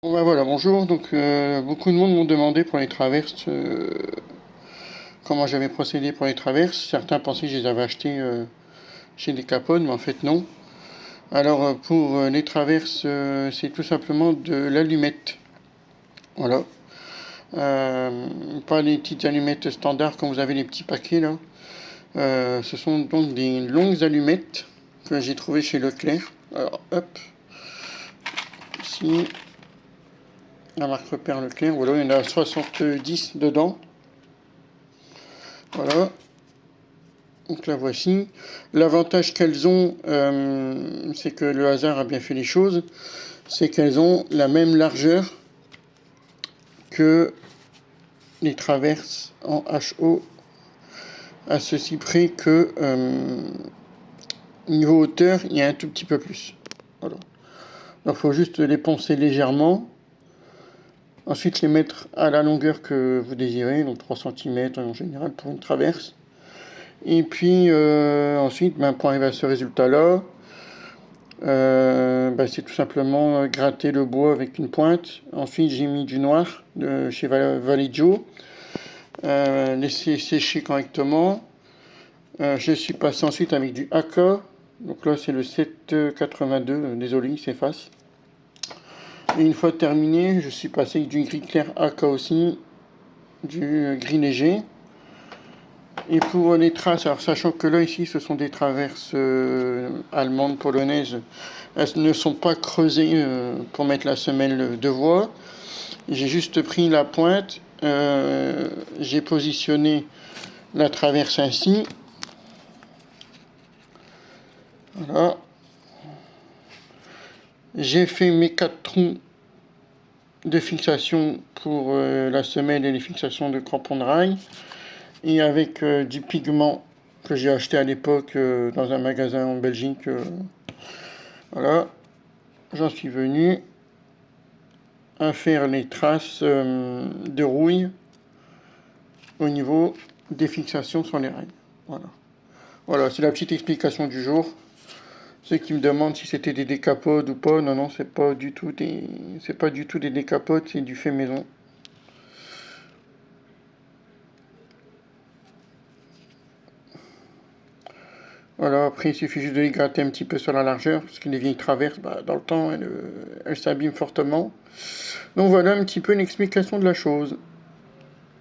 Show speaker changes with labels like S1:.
S1: Bon bah voilà, bonjour. Donc beaucoup de monde m'ont demandé pour les traverses comment j'avais procédé pour les traverses. Certains pensaient que je les avais achetées chez Decathlon, mais en fait non. Alors pour les traverses, c'est tout simplement de l'allumette. Voilà. Pas les petites allumettes standards quand vous avez les petits paquets là. Ce sont donc des longues allumettes que j'ai trouvées chez Leclerc. Alors hop, ici, la marque Repère Leclerc. Voilà, il y en a 70 dedans. Voilà. Donc la voici. L'avantage qu'elles ont, c'est que le hasard a bien fait les choses, c'est qu'elles ont la même largeur que les traverses en HO, à ceci près que niveau hauteur, il y a un tout petit peu plus. Voilà. Donc il faut juste les poncer légèrement. Ensuite les mettre à la longueur que vous désirez, donc 3 cm en général pour une traverse. Et puis ensuite, pour arriver à ce résultat-là, c'est tout simplement gratter le bois avec une pointe. Ensuite, j'ai mis du noir de chez Vallejo. Laisser sécher correctement. Je suis passé ensuite avec du Aka. Donc là, c'est le 782. Désolé, il s'efface. Et une fois terminé, je suis passé avec du gris clair Aka aussi. Du gris léger. Et pour les traces, alors sachant que là ici ce sont des traverses allemandes, polonaises, elles ne sont pas creusées pour mettre la semelle de voie. J'ai juste pris la pointe, j'ai positionné la traverse ainsi. Voilà. J'ai fait mes 4 trous de fixation pour la semelle et les fixations de crampons de rail. Et avec du pigment que j'ai acheté à l'époque dans un magasin en Belgique. Voilà, j'en suis venu à faire les traces de rouille au niveau des fixations sur les rails. Voilà, voilà, c'est la petite explication du jour. Ceux qui me demandent si c'était des décapodes ou pas, non, non, c'est pas du tout des décapodes, c'est du fait maison. Voilà, après il suffit juste de les gratter un petit peu sur la largeur, parce que les vieilles traverses, dans le temps, elles s'abîment fortement. Donc voilà un petit peu une explication de la chose.